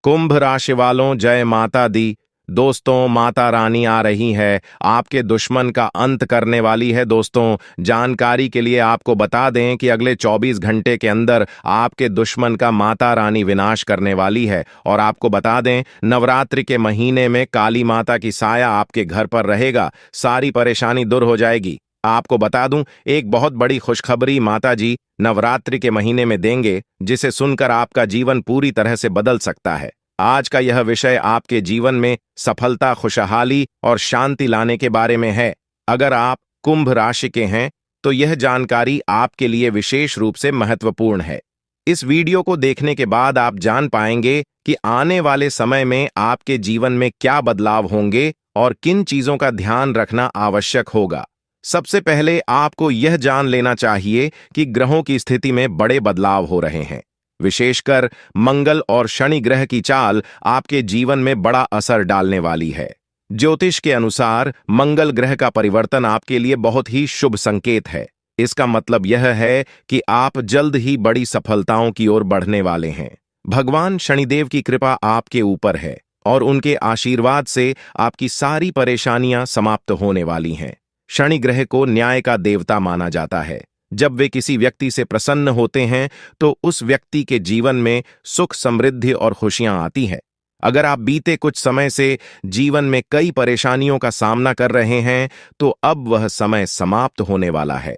कुंभ राशि वालों, जय माता दी। दोस्तों, माता रानी आ रही है, आपके दुश्मन का अंत करने वाली है। दोस्तों, जानकारी के लिए आपको बता दें कि अगले 24 घंटे के अंदर आपके दुश्मन का माता रानी विनाश करने वाली है। और आपको बता दें, नवरात्रि के महीने में काली माता की साया आपके घर पर रहेगा, सारी परेशानी दूर हो जाएगी। आपको बता दूं, एक बहुत बड़ी खुशखबरी माता जी नवरात्रि के महीने में देंगे, जिसे सुनकर आपका जीवन पूरी तरह से बदल सकता है। आज का यह विषय आपके जीवन में सफलता, खुशहाली और शांति लाने के बारे में है। अगर आप कुंभ राशि के हैं तो यह जानकारी आपके लिए विशेष रूप से महत्वपूर्ण है। इस वीडियो को देखने के बाद आप जान पाएंगे कि आने वाले समय में आपके जीवन में क्या बदलाव होंगे और किन चीजों का ध्यान रखना आवश्यक होगा। सबसे पहले आपको यह जान लेना चाहिए कि ग्रहों की स्थिति में बड़े बदलाव हो रहे हैं। विशेषकर मंगल और शनि ग्रह की चाल आपके जीवन में बड़ा असर डालने वाली है। ज्योतिष के अनुसार मंगल ग्रह का परिवर्तन आपके लिए बहुत ही शुभ संकेत है। इसका मतलब यह है कि आप जल्द ही बड़ी सफलताओं की ओर बढ़ने वाले हैं। भगवान शनिदेव की कृपा आपके ऊपर है और उनके आशीर्वाद से आपकी सारी परेशानियां समाप्त होने वाली हैं। शनि ग्रह को न्याय का देवता माना जाता है। जब वे किसी व्यक्ति से प्रसन्न होते हैं तो उस व्यक्ति के जीवन में सुख, समृद्धि और खुशियां आती हैं। अगर आप बीते कुछ समय से जीवन में कई परेशानियों का सामना कर रहे हैं तो अब वह समय समाप्त होने वाला है।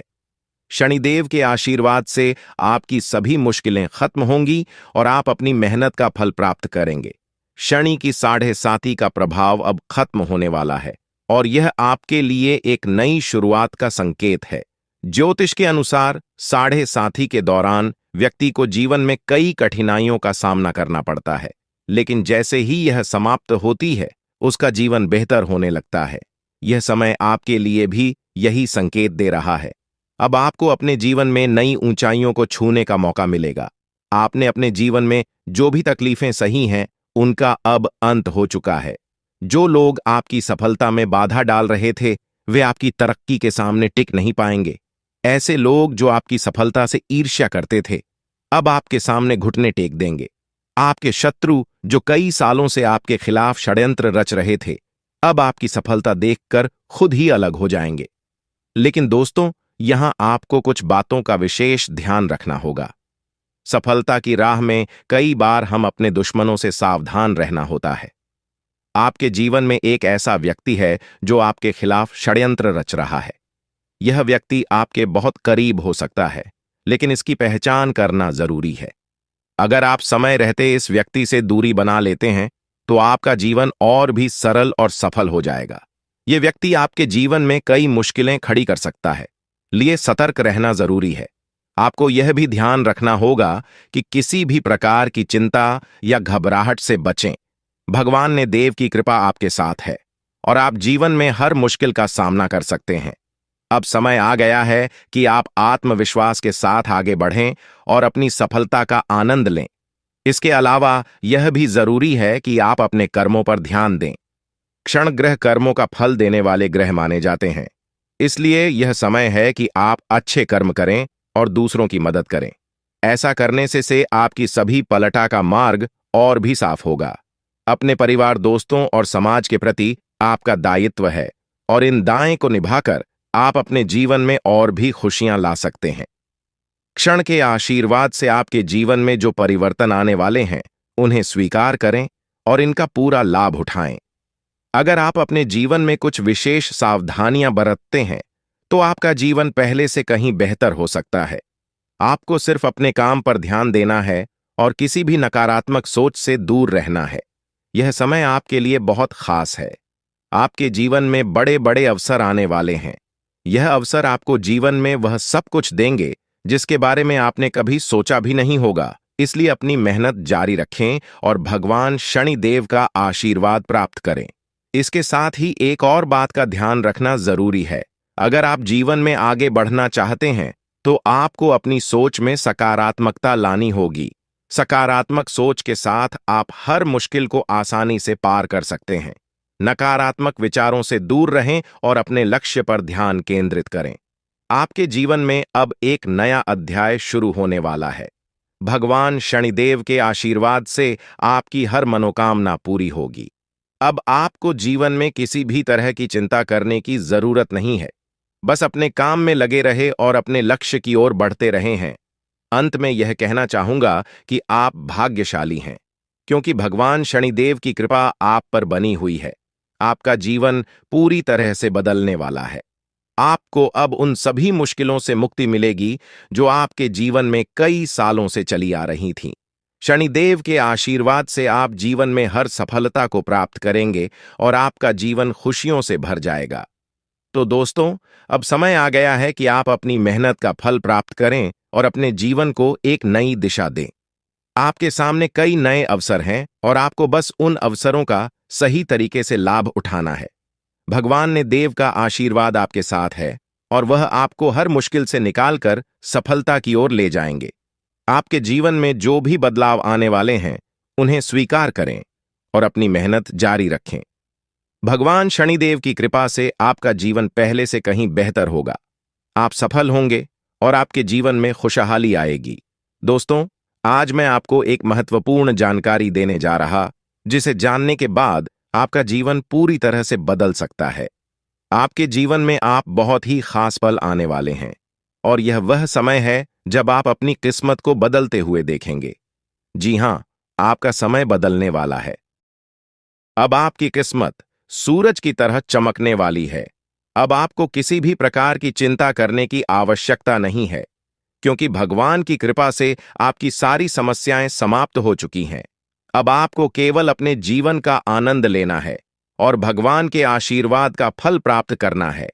शनिदेव के आशीर्वाद से आपकी सभी मुश्किलें खत्म होंगी और आप अपनी मेहनत का फल प्राप्त करेंगे। शनि की 7.5 का प्रभाव अब खत्म होने वाला है और यह आपके लिए एक नई शुरुआत का संकेत है। ज्योतिष के अनुसार 7.5 के दौरान व्यक्ति को जीवन में कई कठिनाइयों का सामना करना पड़ता है, लेकिन जैसे ही यह समाप्त होती है उसका जीवन बेहतर होने लगता है। यह समय आपके लिए भी यही संकेत दे रहा है। अब आपको अपने जीवन में नई ऊंचाइयों को छूने का मौका मिलेगा। आपने अपने जीवन में जो भी तकलीफें सही हैं उनका अब अंत हो चुका है। जो लोग आपकी सफलता में बाधा डाल रहे थे वे आपकी तरक्की के सामने टिक नहीं पाएंगे। ऐसे लोग जो आपकी सफलता से ईर्ष्या करते थे अब आपके सामने घुटने टेक देंगे। आपके शत्रु जो कई सालों से आपके खिलाफ षड्यंत्र रच रहे थे अब आपकी सफलता देखकर खुद ही अलग हो जाएंगे। लेकिन दोस्तों, यहां आपको कुछ बातों का विशेष ध्यान रखना होगा। सफलता की राह में कई बार हम अपने दुश्मनों से सावधान रहना होता है। आपके जीवन में एक ऐसा व्यक्ति है जो आपके खिलाफ षड्यंत्र रच रहा है। यह व्यक्ति आपके बहुत करीब हो सकता है, लेकिन इसकी पहचान करना जरूरी है। अगर आप समय रहते इस व्यक्ति से दूरी बना लेते हैं तो आपका जीवन और भी सरल और सफल हो जाएगा। यह व्यक्ति आपके जीवन में कई मुश्किलें खड़ी कर सकता है, लिए सतर्क रहना जरूरी है। आपको यह भी ध्यान रखना होगा कि किसी भी प्रकार की चिंता या घबराहट से बचें। भगवान ने देव की कृपा आपके साथ है और आप जीवन में हर मुश्किल का सामना कर सकते हैं। अब समय आ गया है कि आप आत्मविश्वास के साथ आगे बढ़ें और अपनी सफलता का आनंद लें। इसके अलावा यह भी जरूरी है कि आप अपने कर्मों पर ध्यान दें। क्षण ग्रह कर्मों का फल देने वाले ग्रह माने जाते हैं, इसलिए यह समय है कि आप अच्छे कर्म करें और दूसरों की मदद करें। ऐसा करने से आपकी सभी पलटा का मार्ग और भी साफ होगा। अपने परिवार, दोस्तों और समाज के प्रति आपका दायित्व है और इन दायित्वों को निभाकर आप अपने जीवन में और भी खुशियां ला सकते हैं। क्षण के आशीर्वाद से आपके जीवन में जो परिवर्तन आने वाले हैं उन्हें स्वीकार करें और इनका पूरा लाभ उठाएं। अगर आप अपने जीवन में कुछ विशेष सावधानियां बरतते हैं तो आपका जीवन पहले से कहीं बेहतर हो सकता है। आपको सिर्फ अपने काम पर ध्यान देना है और किसी भी नकारात्मक सोच से दूर रहना है। यह समय आपके लिए बहुत खास है। आपके जीवन में बड़े बड़े अवसर आने वाले हैं। यह अवसर आपको जीवन में वह सब कुछ देंगे जिसके बारे में आपने कभी सोचा भी नहीं होगा। इसलिए अपनी मेहनत जारी रखें और भगवान शनिदेव का आशीर्वाद प्राप्त करें। इसके साथ ही एक और बात का ध्यान रखना जरूरी है। अगर आप जीवन में आगे बढ़ना चाहते हैं तो आपको अपनी सोच में सकारात्मकता लानी होगी। सकारात्मक सोच के साथ आप हर मुश्किल को आसानी से पार कर सकते हैं। नकारात्मक विचारों से दूर रहें और अपने लक्ष्य पर ध्यान केंद्रित करें। आपके जीवन में अब एक नया अध्याय शुरू होने वाला है। भगवान शनिदेव के आशीर्वाद से आपकी हर मनोकामना पूरी होगी। अब आपको जीवन में किसी भी तरह की चिंता करने की जरूरत नहीं है। बस अपने काम में लगे रहे और अपने लक्ष्य की ओर बढ़ते रहे हैं। अंत में यह कहना चाहूंगा कि आप भाग्यशाली हैं, क्योंकि भगवान शनिदेव की कृपा आप पर बनी हुई है। आपका जीवन पूरी तरह से बदलने वाला है। आपको अब उन सभी मुश्किलों से मुक्ति मिलेगी जो आपके जीवन में कई सालों से चली आ रही थीं। शनिदेव के आशीर्वाद से आप जीवन में हर सफलता को प्राप्त करेंगे और आपका जीवन खुशियों से भर जाएगा। तो दोस्तों, अब समय आ गया है कि आप अपनी मेहनत का फल प्राप्त करें और अपने जीवन को एक नई दिशा दें। आपके सामने कई नए अवसर हैं और आपको बस उन अवसरों का सही तरीके से लाभ उठाना है। भगवान ने देव का आशीर्वाद आपके साथ है और वह आपको हर मुश्किल से निकालकर सफलता की ओर ले जाएंगे। आपके जीवन में जो भी बदलाव आने वाले हैं, उन्हें स्वीकार करें और अपनी मेहनत जारी रखें। भगवान शनिदेव की कृपा से आपका जीवन पहले से कहीं बेहतर होगा। आप सफल होंगे और आपके जीवन में खुशहाली आएगी। दोस्तों, आज मैं आपको एक महत्वपूर्ण जानकारी देने जा रहा, जिसे जानने के बाद आपका जीवन पूरी तरह से बदल सकता है। आपके जीवन में आप बहुत ही खास पल आने वाले हैं और यह वह समय है जब आप अपनी किस्मत को बदलते हुए देखेंगे। जी हां, आपका समय बदलने वाला है। अब आपकी किस्मत सूरज की तरह चमकने वाली है। अब आपको किसी भी प्रकार की चिंता करने की आवश्यकता नहीं है, क्योंकि भगवान की कृपा से आपकी सारी समस्याएं समाप्त हो चुकी हैं। अब आपको केवल अपने जीवन का आनंद लेना है और भगवान के आशीर्वाद का फल प्राप्त करना है।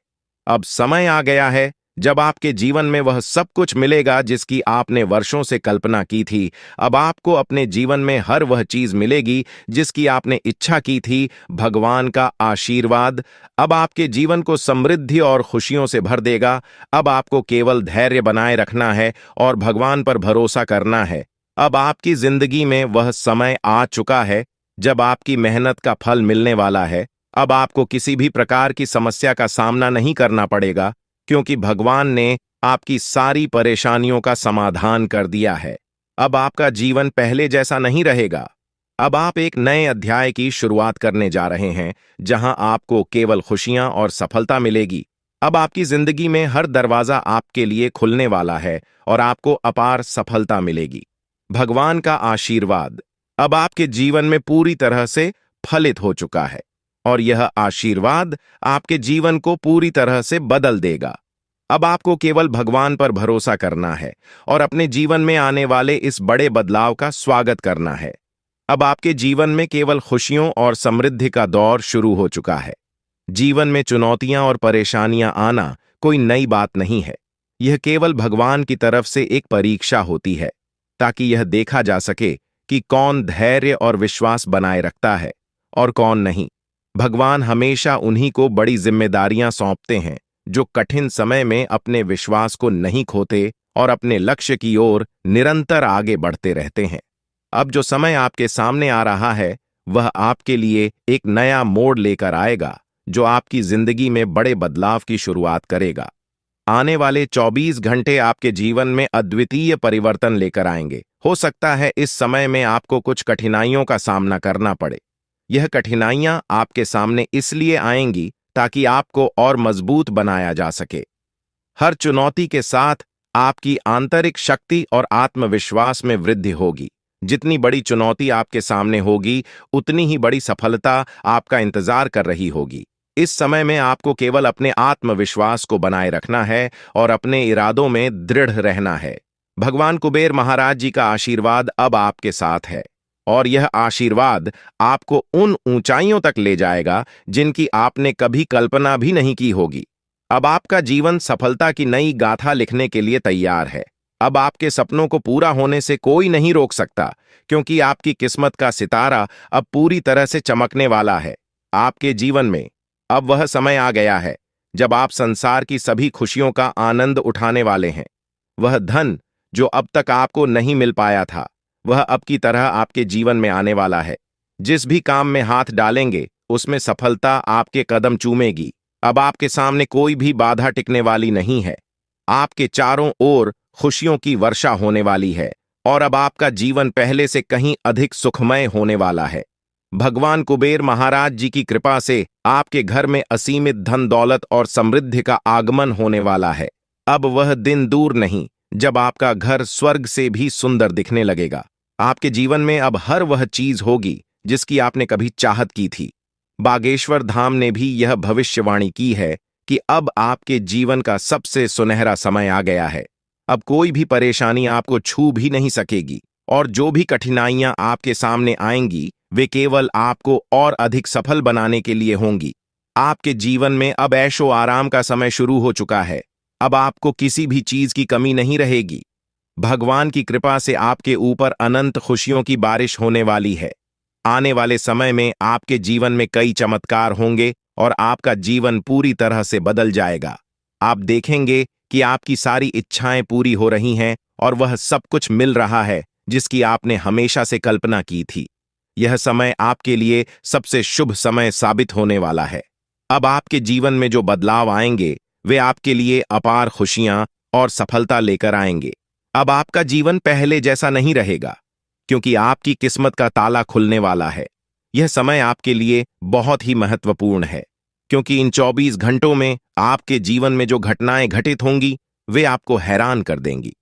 अब समय आ गया है जब आपके जीवन में वह सब कुछ मिलेगा जिसकी आपने वर्षों से कल्पना की थी। अब आपको अपने जीवन में हर वह चीज मिलेगी जिसकी आपने इच्छा की थी। भगवान का आशीर्वाद अब आपके जीवन को समृद्धि और खुशियों से भर देगा। अब आपको केवल धैर्य बनाए रखना है और भगवान पर भरोसा करना है। अब आपकी जिंदगी में वह समय आ चुका है जब आपकी मेहनत का फल मिलने वाला है। अब आपको किसी भी प्रकार की समस्या का सामना नहीं करना पड़ेगा, क्योंकि भगवान ने आपकी सारी परेशानियों का समाधान कर दिया है। अब आपका जीवन पहले जैसा नहीं रहेगा। अब आप एक नए अध्याय की शुरुआत करने जा रहे हैं, जहां आपको केवल खुशियां और सफलता मिलेगी। अब आपकी जिंदगी में हर दरवाजा आपके लिए खुलने वाला है और आपको अपार सफलता मिलेगी। भगवान का आशीर्वाद अब आपके जीवन में पूरी तरह से फलित हो चुका है और यह आशीर्वाद आपके जीवन को पूरी तरह से बदल देगा। अब आपको केवल भगवान पर भरोसा करना है और अपने जीवन में आने वाले इस बड़े बदलाव का स्वागत करना है। अब आपके जीवन में केवल खुशियों और समृद्धि का दौर शुरू हो चुका है। जीवन में चुनौतियां और परेशानियां आना कोई नई बात नहीं है। यह केवल भगवान की तरफ से एक परीक्षा होती है, ताकि यह देखा जा सके कि कौन धैर्य और विश्वास बनाए रखता है और कौन नहीं। भगवान हमेशा उन्हीं को बड़ी जिम्मेदारियां सौंपते हैं जो कठिन समय में अपने विश्वास को नहीं खोते और अपने लक्ष्य की ओर निरंतर आगे बढ़ते रहते हैं। अब जो समय आपके सामने आ रहा है, वह आपके लिए एक नया मोड़ लेकर आएगा, जो आपकी जिंदगी में बड़े बदलाव की शुरुआत करेगा। आने वाले 24 घंटे आपके जीवन में अद्वितीय परिवर्तन लेकर आएंगे। हो सकता है इस समय में आपको कुछ कठिनाइयों का सामना करना पड़े। यह कठिनाइयां आपके सामने इसलिए आएंगी ताकि आपको और मजबूत बनाया जा सके। हर चुनौती के साथ आपकी आंतरिक शक्ति और आत्मविश्वास में वृद्धि होगी। जितनी बड़ी चुनौती आपके सामने होगी, उतनी ही बड़ी सफलता आपका इंतजार कर रही होगी। इस समय में आपको केवल अपने आत्मविश्वास को बनाए रखना है और अपने इरादों में दृढ़ रहना है। भगवान कुबेर महाराज जी का आशीर्वाद अब आपके साथ है और यह आशीर्वाद आपको उन ऊंचाइयों तक ले जाएगा जिनकी आपने कभी कल्पना भी नहीं की होगी। अब आपका जीवन सफलता की नई गाथा लिखने के लिए तैयार है। अब आपके सपनों को पूरा होने से कोई नहीं रोक सकता, क्योंकि आपकी किस्मत का सितारा अब पूरी तरह से चमकने वाला है। आपके जीवन में अब वह समय आ गया है जब आप संसार की सभी खुशियों का आनंद उठाने वाले हैं। वह धन जो अब तक आपको नहीं मिल पाया था, वह अब की तरह आपके जीवन में आने वाला है। जिस भी काम में हाथ डालेंगे, उसमें सफलता आपके कदम चूमेगी। अब आपके सामने कोई भी बाधा टिकने वाली नहीं है। आपके चारों ओर खुशियों की वर्षा होने वाली है और अब आपका जीवन पहले से कहीं अधिक सुखमय होने वाला है। भगवान कुबेर महाराज जी की कृपा से आपके घर में असीमित धन दौलत और समृद्धि का आगमन होने वाला है। अब वह दिन दूर नहीं जब आपका घर स्वर्ग से भी सुंदर दिखने लगेगा। आपके जीवन में अब हर वह चीज होगी जिसकी आपने कभी चाहत की थी। बागेश्वर धाम ने भी यह भविष्यवाणी की है कि अब आपके जीवन का सबसे सुनहरा समय आ गया है। अब कोई भी परेशानी आपको छू भी नहीं सकेगी और जो भी कठिनाइयां आपके सामने आएंगी वे केवल आपको और अधिक सफल बनाने के लिए होंगी। आपके जीवन में अब ऐशो आराम का समय शुरू हो चुका है। अब आपको किसी भी चीज की कमी नहीं रहेगी। भगवान की कृपा से आपके ऊपर अनंत खुशियों की बारिश होने वाली है। आने वाले समय में आपके जीवन में कई चमत्कार होंगे और आपका जीवन पूरी तरह से बदल जाएगा। आप देखेंगे कि आपकी सारी इच्छाएं पूरी हो रही हैं और वह सब कुछ मिल रहा है जिसकी आपने हमेशा से कल्पना की थी। यह समय आपके लिए सबसे शुभ समय साबित होने वाला है। अब आपके जीवन में जो बदलाव आएंगे वे आपके लिए अपार खुशियां और सफलता लेकर आएंगे। अब आपका जीवन पहले जैसा नहीं रहेगा क्योंकि आपकी किस्मत का ताला खुलने वाला है। यह समय आपके लिए बहुत ही महत्वपूर्ण है क्योंकि इन 24 घंटों में आपके जीवन में जो घटनाएं घटित होंगी वे आपको हैरान कर देंगी।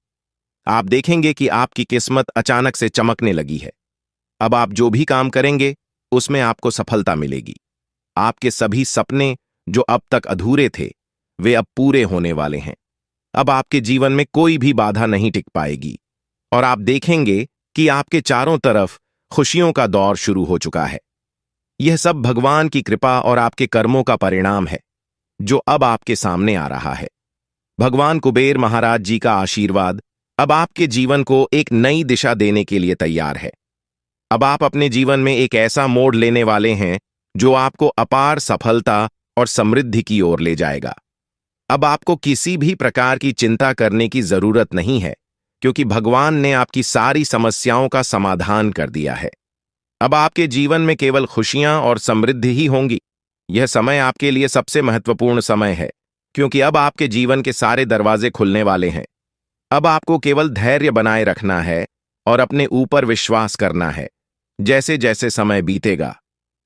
आप देखेंगे कि आपकी किस्मत अचानक से चमकने लगी है। अब आप जो भी काम करेंगे उसमें आपको सफलता मिलेगी। आपके सभी सपने जो अब तक अधूरे थे वे अब पूरे होने वाले हैं। अब आपके जीवन में कोई भी बाधा नहीं टिक पाएगी और आप देखेंगे कि आपके चारों तरफ खुशियों का दौर शुरू हो चुका है। यह सब भगवान की कृपा और आपके कर्मों का परिणाम है जो अब आपके सामने आ रहा है। भगवान कुबेर महाराज जी का आशीर्वाद अब आपके जीवन को एक नई दिशा देने के लिए तैयार है। अब आप अपने जीवन में एक ऐसा मोड़ लेने वाले हैं जो आपको अपार सफलता और समृद्धि की ओर ले जाएगा। अब आपको किसी भी प्रकार की चिंता करने की जरूरत नहीं है क्योंकि भगवान ने आपकी सारी समस्याओं का समाधान कर दिया है। अब आपके जीवन में केवल खुशियां और समृद्धि ही होंगी। यह समय आपके लिए सबसे महत्वपूर्ण समय है क्योंकि अब आपके जीवन के सारे दरवाजे खुलने वाले हैं। अब आपको केवल धैर्य बनाए रखना है और अपने ऊपर विश्वास करना है। जैसे जैसे समय बीतेगा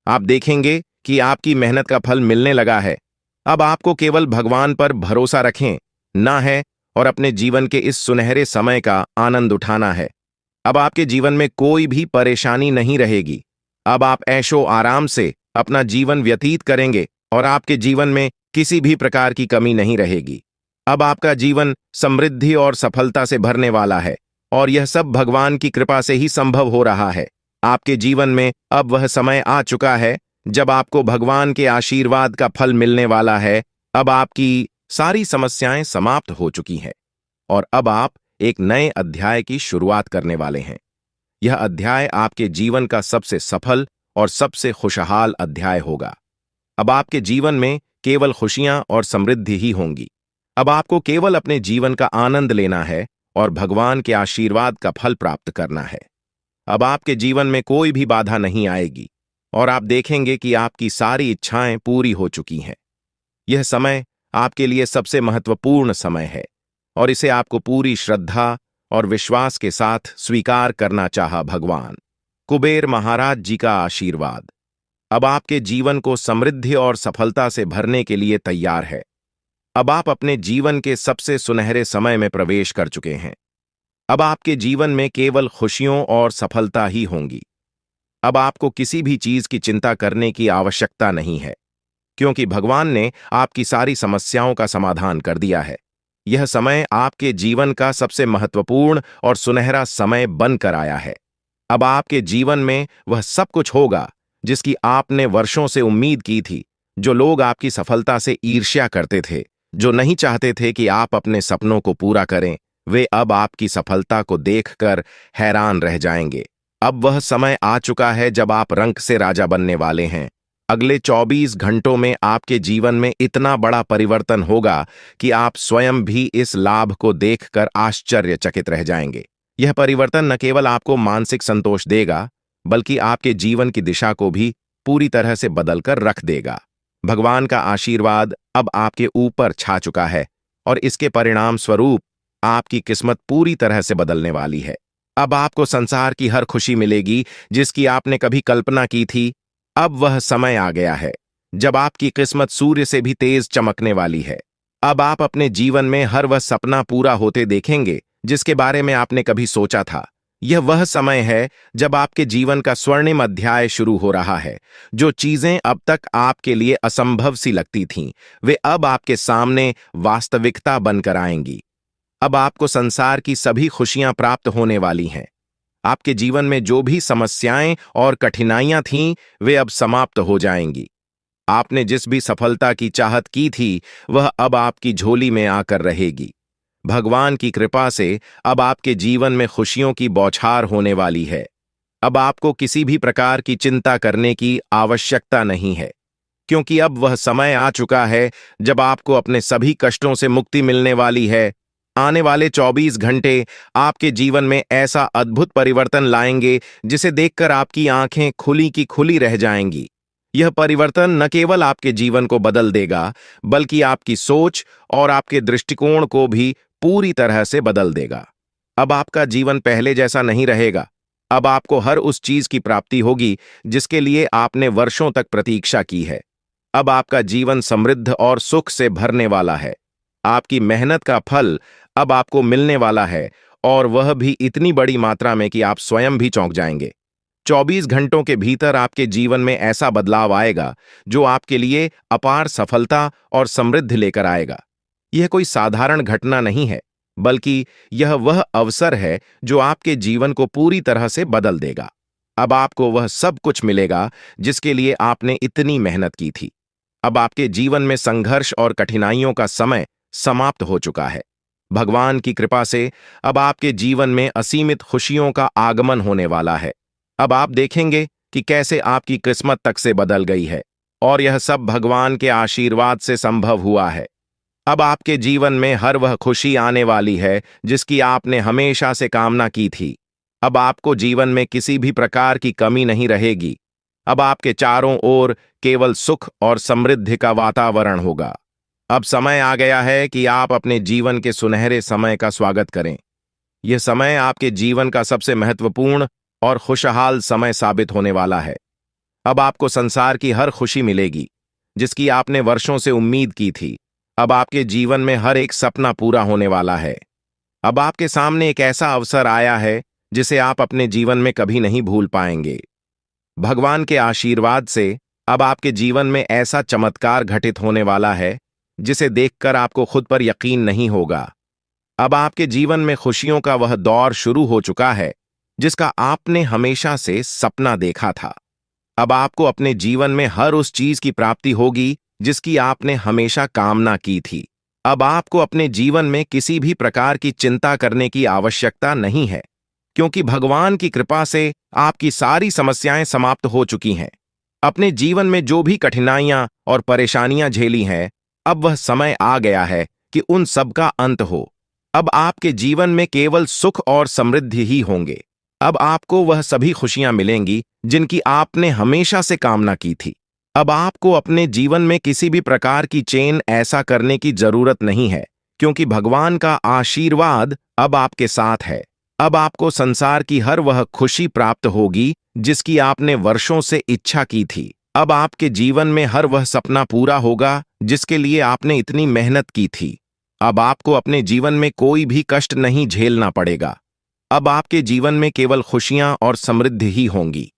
आप देखेंगे कि आपकी मेहनत का फल मिलने लगा है। अब आपको केवल भगवान पर भरोसा रखें ना है और अपने जीवन के इस सुनहरे समय का आनंद उठाना है। अब आपके जीवन में कोई भी परेशानी नहीं रहेगी। अब आप ऐशो आराम से अपना जीवन व्यतीत करेंगे और आपके जीवन में किसी भी प्रकार की कमी नहीं रहेगी। अब आपका जीवन समृद्धि और सफलता से भरने वाला है और यह सब भगवान की कृपा से ही संभव हो रहा है। आपके जीवन में अब वह समय आ चुका है जब आपको भगवान के आशीर्वाद का फल मिलने वाला है। अब आपकी सारी समस्याएं समाप्त हो चुकी हैं और अब आप एक नए अध्याय की शुरुआत करने वाले हैं। यह अध्याय आपके जीवन का सबसे सफल और सबसे खुशहाल अध्याय होगा। अब आपके जीवन में केवल खुशियां और समृद्धि ही होंगी। अब आपको केवल अपने जीवन का आनंद लेना है और भगवान के आशीर्वाद का फल प्राप्त करना है। अब आपके जीवन में कोई भी बाधा नहीं आएगी और आप देखेंगे कि आपकी सारी इच्छाएं पूरी हो चुकी हैं। यह समय आपके लिए सबसे महत्वपूर्ण समय है और इसे आपको पूरी श्रद्धा और विश्वास के साथ स्वीकार करना चाहा। भगवान कुबेर महाराज जी का आशीर्वाद अब आपके जीवन को समृद्धि और सफलता से भरने के लिए तैयार है। अब आप अपने जीवन के सबसे सुनहरे समय में प्रवेश कर चुके हैं। अब आपके जीवन में केवल खुशियों और सफलता ही होंगी। अब आपको किसी भी चीज की चिंता करने की आवश्यकता नहीं है क्योंकि भगवान ने आपकी सारी समस्याओं का समाधान कर दिया है। यह समय आपके जीवन का सबसे महत्वपूर्ण और सुनहरा समय बनकर आया है। अब आपके जीवन में वह सब कुछ होगा जिसकी आपने वर्षों से उम्मीद की थी। जो लोग आपकी सफलता से ईर्ष्या करते थे, जो नहीं चाहते थे कि आप अपने सपनों को पूरा करें, वे अब आपकी सफलता को देखकर हैरान रह जाएंगे। अब वह समय आ चुका है जब आप रंक से राजा बनने वाले हैं। अगले 24 घंटों में आपके जीवन में इतना बड़ा परिवर्तन होगा कि आप स्वयं भी इस लाभ को देखकर आश्चर्यचकित रह जाएंगे। यह परिवर्तन न केवल आपको मानसिक संतोष देगा बल्कि आपके जीवन की दिशा को भी पूरी तरह से बदलकर रख देगा। भगवान का आशीर्वाद अब आपके ऊपर छा चुका है और इसके परिणाम स्वरूप आपकी किस्मत पूरी तरह से बदलने वाली है। अब आपको संसार की हर खुशी मिलेगी जिसकी आपने कभी कल्पना की थी। अब वह समय आ गया है जब आपकी किस्मत सूर्य से भी तेज चमकने वाली है। अब आप अपने जीवन में हर वह सपना पूरा होते देखेंगे जिसके बारे में आपने कभी सोचा था। यह वह समय है जब आपके जीवन का स्वर्णिम अध्याय शुरू हो रहा है। जो चीजें अब तक आपके लिए असंभव सी लगती थीं, वे अब आपके सामने वास्तविकता बनकर आएंगी। अब आपको संसार की सभी खुशियां प्राप्त होने वाली हैं। आपके जीवन में जो भी समस्याएं और कठिनाइयां थीं, वे अब समाप्त हो जाएंगी। आपने जिस भी सफलता की चाहत की थी, वह अब आपकी झोली में आकर रहेगी। भगवान की कृपा से अब आपके जीवन में खुशियों की बौछार होने वाली है। अब आपको किसी भी प्रकार की चिंता करने की आवश्यकता नहीं है, क्योंकि अब वह समय आ चुका है जब आपको अपने सभी कष्टों से मुक्ति मिलने वाली है। आने वाले 24 घंटे आपके जीवन में ऐसा अद्भुत परिवर्तन लाएंगे जिसे देखकर आपकी आंखें खुली की खुली रह जाएंगी। यह परिवर्तन न केवल आपके जीवन को बदल देगा, बल्कि आपकी सोच और आपके दृष्टिकोण को भी पूरी तरह से बदल देगा। अब आपका जीवन पहले जैसा नहीं रहेगा। अब आपको हर उस चीज की प्राप्ति होगी जिसके लिए आपने वर्षों तक प्रतीक्षा की है। अब आपका जीवन समृद्ध और सुख से भरने वाला है। आपकी मेहनत का फल अब आपको मिलने वाला है, और वह भी इतनी बड़ी मात्रा में कि आप स्वयं भी चौंक जाएंगे। 24 घंटों के भीतर आपके जीवन में ऐसा बदलाव आएगा जो आपके लिए अपार सफलता और समृद्धि लेकर आएगा। यह कोई साधारण घटना नहीं है, बल्कि यह वह अवसर है जो आपके जीवन को पूरी तरह से बदल देगा। अब आपको वह सब कुछ मिलेगा जिसके लिए आपने इतनी मेहनत की थी। अब आपके जीवन में संघर्ष और कठिनाइयों का समय समाप्त हो चुका है। भगवान की कृपा से अब आपके जीवन में असीमित खुशियों का आगमन होने वाला है। अब आप देखेंगे कि कैसे आपकी किस्मत तक से बदल गई है, और यह सब भगवान के आशीर्वाद से संभव हुआ है। अब आपके जीवन में हर वह खुशी आने वाली है जिसकी आपने हमेशा से कामना की थी। अब आपको जीवन में किसी भी प्रकार की कमी नहीं रहेगी। अब आपके चारों ओर केवल सुख और समृद्धि का वातावरण होगा। अब समय आ गया है कि आप अपने जीवन के सुनहरे समय का स्वागत करें। यह समय आपके जीवन का सबसे महत्वपूर्ण और खुशहाल समय साबित होने वाला है। अब आपको संसार की हर खुशी मिलेगी जिसकी आपने वर्षों से उम्मीद की थी। अब आपके जीवन में हर एक सपना पूरा होने वाला है। अब आपके सामने एक ऐसा अवसर आया है जिसे आप अपने जीवन में कभी नहीं भूल पाएंगे। भगवान के आशीर्वाद से अब आपके जीवन में ऐसा चमत्कार घटित होने वाला है जिसे देखकर आपको खुद पर यकीन नहीं होगा। अब आपके जीवन में खुशियों का वह दौर शुरू हो चुका है जिसका आपने हमेशा से सपना देखा था। अब आपको अपने जीवन में हर उस चीज की प्राप्ति होगी जिसकी आपने हमेशा कामना की थी। अब आपको अपने जीवन में किसी भी प्रकार की चिंता करने की आवश्यकता नहीं है, क्योंकि भगवान की कृपा से आपकी सारी समस्याएं समाप्त हो चुकी हैं। अपने जीवन में जो भी कठिनाइयां और परेशानियां झेली हैं, अब वह समय आ गया है कि उन सब का अंत हो। अब आपके जीवन में केवल सुख और समृद्धि ही होंगे। अब आपको वह सभी खुशियां मिलेंगी जिनकी आपने हमेशा से कामना की थी। अब आपको अपने जीवन में किसी भी प्रकार की चेन ऐसा करने की जरूरत नहीं है, क्योंकि भगवान का आशीर्वाद अब आपके साथ है। अब आपको संसार की हर वह खुशी प्राप्त होगी जिसकी आपने वर्षों से इच्छा की थी। अब आपके जीवन में हर वह सपना पूरा होगा जिसके लिए आपने इतनी मेहनत की थी। अब आपको अपने जीवन में कोई भी कष्ट नहीं झेलना पड़ेगा। अब आपके जीवन में केवल खुशियां और समृद्धि ही होंगी।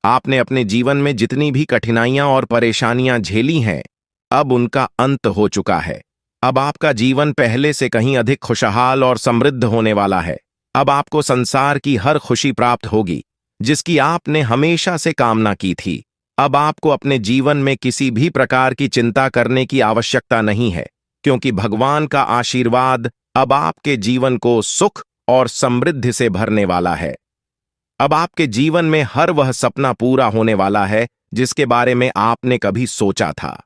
आपने अपने जीवन में जितनी भी कठिनाइयां और परेशानियां झेली हैं, अब उनका अंत हो चुका है। अब आपका जीवन पहले से कहीं अधिक खुशहाल और समृद्ध होने वाला है। अब आपको संसार की हर खुशी प्राप्त होगी जिसकी आपने हमेशा से कामना की थी। अब आपको अपने जीवन में किसी भी प्रकार की चिंता करने की आवश्यकता नहीं है, क्योंकि भगवान का आशीर्वाद अब आपके जीवन को सुख और समृद्धि से भरने वाला है। अब आपके जीवन में हर वह सपना पूरा होने वाला है जिसके बारे में आपने कभी सोचा था।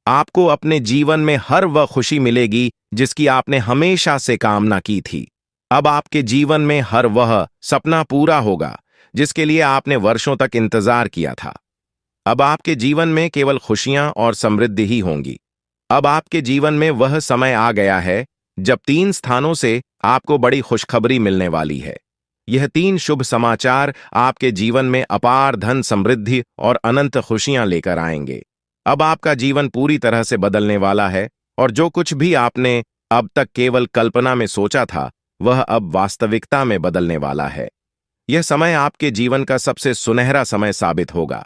आपको अपने जीवन में हर वह खुशी मिलेगी जिसकी आपने हमेशा से कामना की थी। अब आपके जीवन में हर वह सपना पूरा होगा जिसके लिए आपने वर्षों तक इंतजार किया था। अब आपके जीवन में केवल खुशियां और समृद्धि ही होंगी। अब आपके जीवन में वह समय आ गया है जब 3 स्थानों से आपको बड़ी खुशखबरी मिलने वाली है। यह 3 शुभ समाचार आपके जीवन में अपार धन समृद्धि और अनंत खुशियां लेकर आएंगे। अब आपका जीवन पूरी तरह से बदलने वाला है और जो कुछ भी आपने अब तक केवल कल्पना में सोचा था, वह अब वास्तविकता में बदलने वाला है। यह समय आपके जीवन का सबसे सुनहरा समय साबित होगा,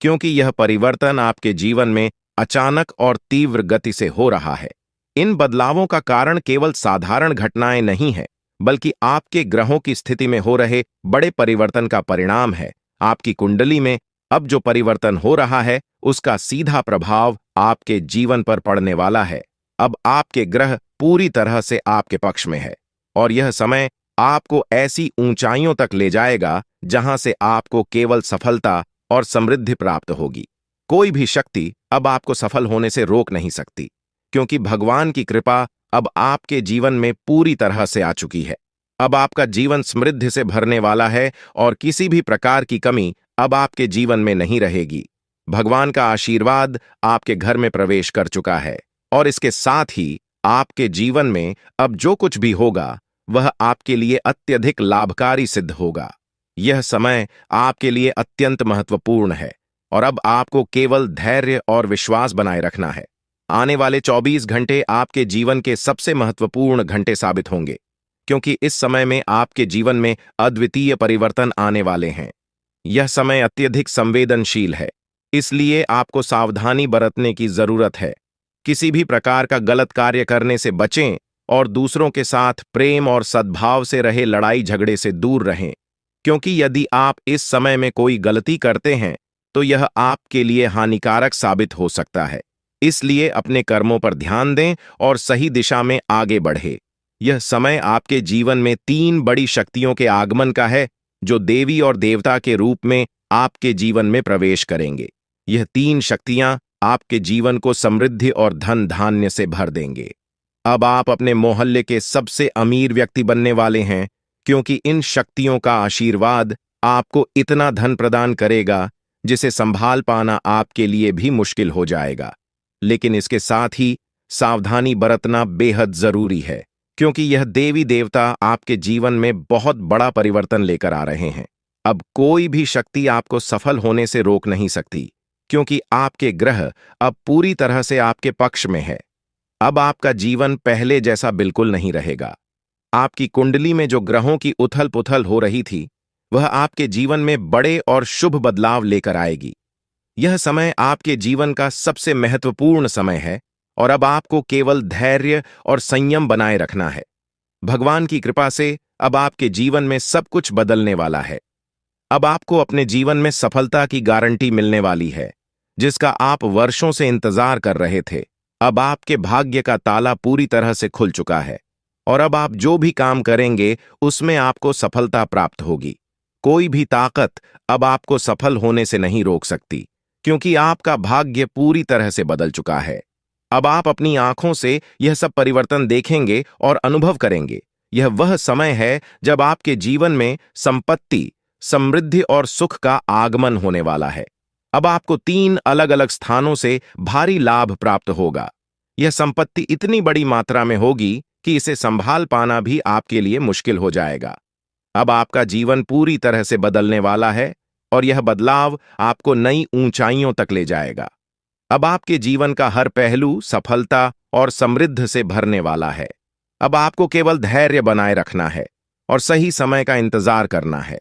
क्योंकि यह परिवर्तन आपके जीवन में अचानक और तीव्र गति से हो रहा है। इन बदलावों का कारण केवल साधारण घटनाएं नहीं है, बल्कि आपके ग्रहों की स्थिति में हो रहे बड़े परिवर्तन का परिणाम है। आपकी कुंडली में अब जो परिवर्तन हो रहा है, उसका सीधा प्रभाव आपके जीवन पर पड़ने वाला है। अब आपके ग्रह पूरी तरह से आपके पक्ष में है और यह समय आपको ऐसी ऊंचाइयों तक ले जाएगा जहां से आपको केवल सफलता और समृद्धि प्राप्त होगी। कोई भी शक्ति अब आपको सफल होने से रोक नहीं सकती, क्योंकि भगवान की कृपा अब आपके जीवन में पूरी तरह से आ चुकी है। अब आपका जीवन समृद्धि से भरने वाला है और किसी भी प्रकार की कमी अब आपके जीवन में नहीं रहेगी। भगवान का आशीर्वाद आपके घर में प्रवेश कर चुका है और इसके साथ ही आपके जीवन में अब जो कुछ भी होगा, वह आपके लिए अत्यधिक लाभकारी सिद्ध होगा। यह समय आपके लिए अत्यंत महत्वपूर्ण है और अब आपको केवल धैर्य और विश्वास बनाए रखना है। आने वाले 24 घंटे आपके जीवन के सबसे महत्वपूर्ण घंटे साबित होंगे, क्योंकि इस समय में आपके जीवन में अद्वितीय परिवर्तन आने वाले हैं। यह समय अत्यधिक संवेदनशील है, इसलिए आपको सावधानी बरतने की जरूरत है। किसी भी प्रकार का गलत कार्य करने से बचें और दूसरों के साथ प्रेम और सद्भाव से रहे लड़ाई झगड़े से दूर रहें, क्योंकि यदि आप इस समय में कोई गलती करते हैं तो यह आपके लिए हानिकारक साबित हो सकता है। इसलिए अपने कर्मों पर ध्यान दें और सही दिशा में आगे बढ़े। यह समय आपके जीवन में 3 बड़ी शक्तियों के आगमन का है, जो देवी और देवता के रूप में आपके जीवन में प्रवेश करेंगे। यह 3 शक्तियां आपके जीवन को समृद्धि और धन धान्य से भर देंगे। अब आप अपने मोहल्ले के सबसे अमीर व्यक्ति बनने वाले हैं, क्योंकि इन शक्तियों का आशीर्वाद आपको इतना धन प्रदान करेगा जिसे संभाल पाना आपके लिए भी मुश्किल हो जाएगा। लेकिन इसके साथ ही सावधानी बरतना बेहद जरूरी है, क्योंकि यह देवी देवता आपके जीवन में बहुत बड़ा परिवर्तन लेकर आ रहे हैं। अब कोई भी शक्ति आपको सफल होने से रोक नहीं सकती, क्योंकि आपके ग्रह अब पूरी तरह से आपके पक्ष में है। अब आपका जीवन पहले जैसा बिल्कुल नहीं रहेगा। आपकी कुंडली में जो ग्रहों की उथल पुथल हो रही थी, वह आपके जीवन में बड़े और शुभ बदलाव लेकर आएगी। यह समय आपके जीवन का सबसे महत्वपूर्ण समय है और अब आपको केवल धैर्य और संयम बनाए रखना है। भगवान की कृपा से अब आपके जीवन में सब कुछ बदलने वाला है। अब आपको अपने जीवन में सफलता की गारंटी मिलने वाली है, जिसका आप वर्षों से इंतजार कर रहे थे। अब आपके भाग्य का ताला पूरी तरह से खुल चुका है और अब आप जो भी काम करेंगे उसमें आपको सफलता प्राप्त होगी। कोई भी ताकत अब आपको सफल होने से नहीं रोक सकती, क्योंकि आपका भाग्य पूरी तरह से बदल चुका है। अब आप अपनी आंखों से यह सब परिवर्तन देखेंगे और अनुभव करेंगे। यह वह समय है जब आपके जीवन में संपत्ति, समृद्धि और सुख का आगमन होने वाला है। अब आपको 3 अलग अलग स्थानों से भारी लाभ प्राप्त होगा। यह संपत्ति इतनी बड़ी मात्रा में होगी कि इसे संभाल पाना भी आपके लिए मुश्किल हो जाएगा। अब आपका जीवन पूरी तरह से बदलने वाला है और यह बदलाव आपको नई ऊंचाइयों तक ले जाएगा। अब आपके जीवन का हर पहलू सफलता और समृद्धि से भरने वाला है। अब आपको केवल धैर्य बनाए रखना है और सही समय का इंतजार करना है।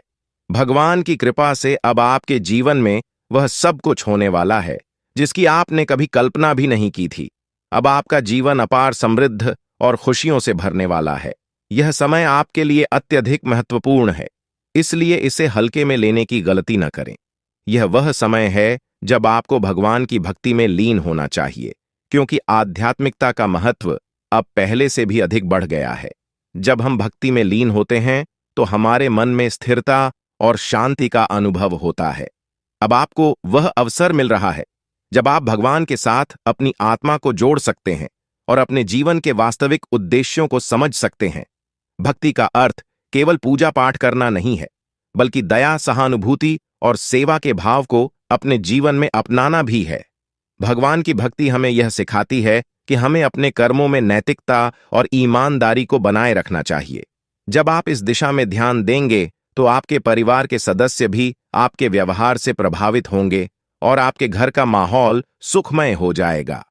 भगवान की कृपा से अब आपके जीवन में वह सब कुछ होने वाला है जिसकी आपने कभी कल्पना भी नहीं की थी। अब आपका जीवन अपार समृद्ध और खुशियों से भरने वाला है। यह समय आपके लिए अत्यधिक महत्वपूर्ण है, इसलिए इसे हल्के में लेने की गलती न करें। यह वह समय है जब आपको भगवान की भक्ति में लीन होना चाहिए, क्योंकि आध्यात्मिकता का महत्व अब पहले से भी अधिक बढ़ गया है। जब हम भक्ति में लीन होते हैं तो हमारे मन में स्थिरता और शांति का अनुभव होता है। अब आपको वह अवसर मिल रहा है जब आप भगवान के साथ अपनी आत्मा को जोड़ सकते हैं और अपने जीवन के वास्तविक उद्देश्यों को समझ सकते हैं। भक्ति का अर्थ केवल पूजा पाठ करना नहीं है, बल्कि दया, सहानुभूति और सेवा के भाव को अपने जीवन में अपनाना भी है। भगवान की भक्ति हमें यह सिखाती है कि हमें अपने कर्मों में नैतिकता और ईमानदारी को बनाए रखना चाहिए। जब आप इस दिशा में ध्यान देंगे तो आपके परिवार के सदस्य भी आपके व्यवहार से प्रभावित होंगे और आपके घर का माहौल सुखमय हो जाएगा।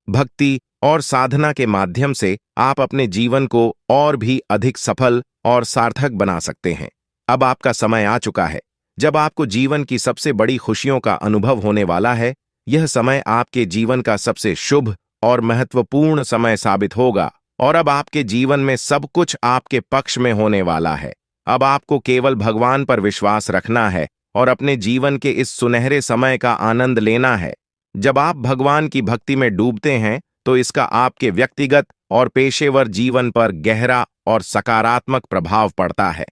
भक्ति और साधना के माध्यम से आप अपने जीवन को और भी अधिक सफल और सार्थक बना सकते हैं। अब आपका समय आ चुका है जब आपको जीवन की सबसे बड़ी खुशियों का अनुभव होने वाला है। यह समय आपके जीवन का सबसे शुभ और महत्वपूर्ण समय साबित होगा और अब आपके जीवन में सब कुछ आपके पक्ष में होने वाला है। अब आपको केवल भगवान पर विश्वास रखना है और अपने जीवन के इस सुनहरे समय का आनंद लेना है। जब आप भगवान की भक्ति में डूबते हैं तो इसका आपके व्यक्तिगत और पेशेवर जीवन पर गहरा और सकारात्मक प्रभाव पड़ता है।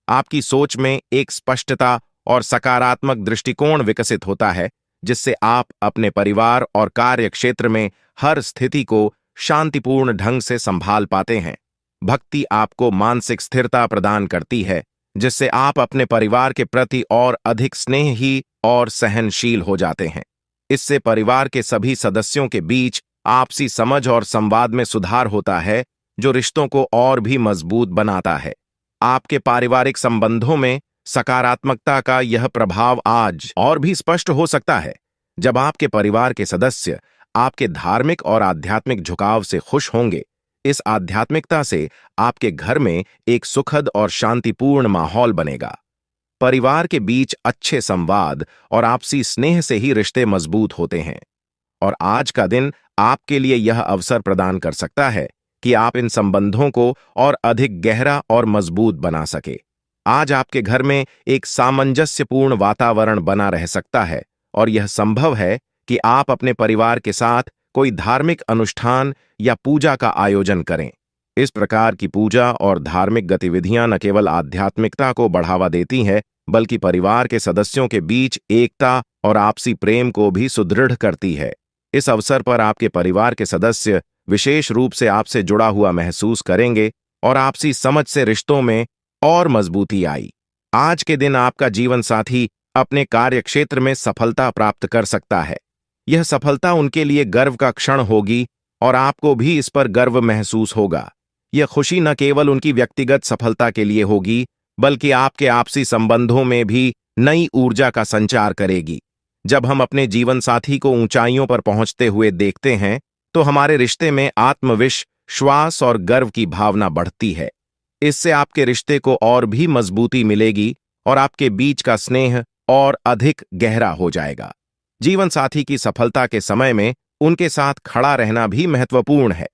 आपकी सोच में एक स्पष्टता और सकारात्मक दृष्टिकोण विकसित होता है, जिससे आप अपने परिवार और कार्य क्षेत्र में हर स्थिति को शांतिपूर्ण ढंग से संभाल पाते हैं। भक्ति आपको मानसिक स्थिरता प्रदान करती है, जिससे आप अपने परिवार के प्रति और अधिक स्नेही और सहनशील हो जाते हैं। इससे परिवार के सभी सदस्यों के बीच आपसी समझ और संवाद में सुधार होता है, जो रिश्तों को और भी मजबूत बनाता है। आपके पारिवारिक संबंधों में सकारात्मकता का यह प्रभाव आज और भी स्पष्ट हो सकता है, जब आपके परिवार के सदस्य आपके धार्मिक और आध्यात्मिक झुकाव से खुश होंगे। इस आध्यात्मिकता से आपके घर में एक सुखद और शांतिपूर्ण माहौल बनेगा। परिवार के बीच अच्छे संवाद और आपसी स्नेह से ही रिश्ते मजबूत होते हैं और आज का दिन आपके लिए यह अवसर प्रदान कर सकता है कि आप इन संबंधों को और अधिक गहरा और मजबूत बना सके। आज आपके घर में एक सामंजस्यपूर्ण वातावरण बना रह सकता है और यह संभव है कि आप अपने परिवार के साथ कोई धार्मिक अनुष्ठान या पूजा का आयोजन करें। इस प्रकार की पूजा और धार्मिक गतिविधियां न केवल आध्यात्मिकता को बढ़ावा देती हैं, बल्कि परिवार के सदस्यों के बीच एकता और आपसी प्रेम को भी सुदृढ़ करती है। इस अवसर पर आपके परिवार के सदस्य विशेष रूप से आपसे जुड़ा हुआ महसूस करेंगे और आपसी समझ से रिश्तों में और मजबूती आई। आज के दिन आपका जीवन साथी अपने कार्य क्षेत्र में सफलता प्राप्त कर सकता है। यह सफलता उनके लिए गर्व का क्षण होगी और आपको भी इस पर गर्व महसूस होगा। यह खुशी न केवल उनकी व्यक्तिगत सफलता के लिए होगी, बल्कि आपके आपसी संबंधों में भी नई ऊर्जा का संचार करेगी। जब हम अपने जीवन साथी को ऊंचाइयों पर पहुंचते हुए देखते हैं, तो हमारे रिश्ते में आत्मविश्वास और गर्व की भावना बढ़ती है। इससे आपके रिश्ते को और भी मजबूती मिलेगी और आपके बीच का स्नेह और अधिक गहरा हो जाएगा। जीवन साथी की सफलता के समय में उनके साथ खड़ा रहना भी महत्वपूर्ण है।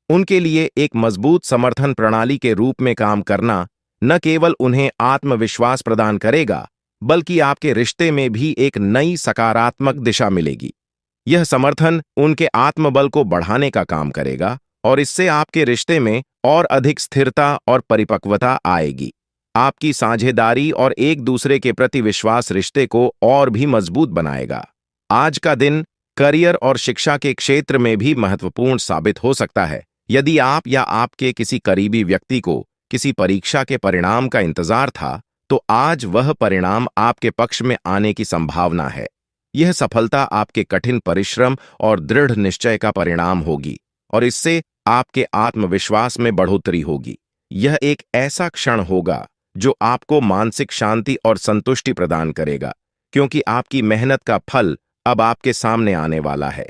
उनके लिए एक मजबूत समर्थन प्रणाली के रूप में काम करना न केवल उन्हें आत्मविश्वास प्रदान करेगा, बल्कि आपके रिश्ते में भी एक नई सकारात्मक दिशा मिलेगी। यह समर्थन उनके आत्मबल को बढ़ाने का काम करेगा और इससे आपके रिश्ते में और अधिक स्थिरता और परिपक्वता आएगी। आपकी साझेदारी और एक दूसरे के प्रति विश्वास रिश्ते को और भी मजबूत बनाएगा। आज का दिन करियर और शिक्षा के क्षेत्र में भी महत्वपूर्ण साबित हो सकता है। यदि आप या आपके किसी करीबी व्यक्ति को किसी परीक्षा के परिणाम का इंतजार था, तो आज वह परिणाम आपके पक्ष में आने की संभावना है। यह सफलता आपके कठिन परिश्रम और दृढ़ निश्चय का परिणाम होगी और इससे आपके आत्मविश्वास में बढ़ोतरी होगी। यह एक ऐसा क्षण होगा जो आपको मानसिक शांति और संतुष्टि प्रदान करेगा, क्योंकि आपकी मेहनत का फल अब आपके सामने आने वाला है।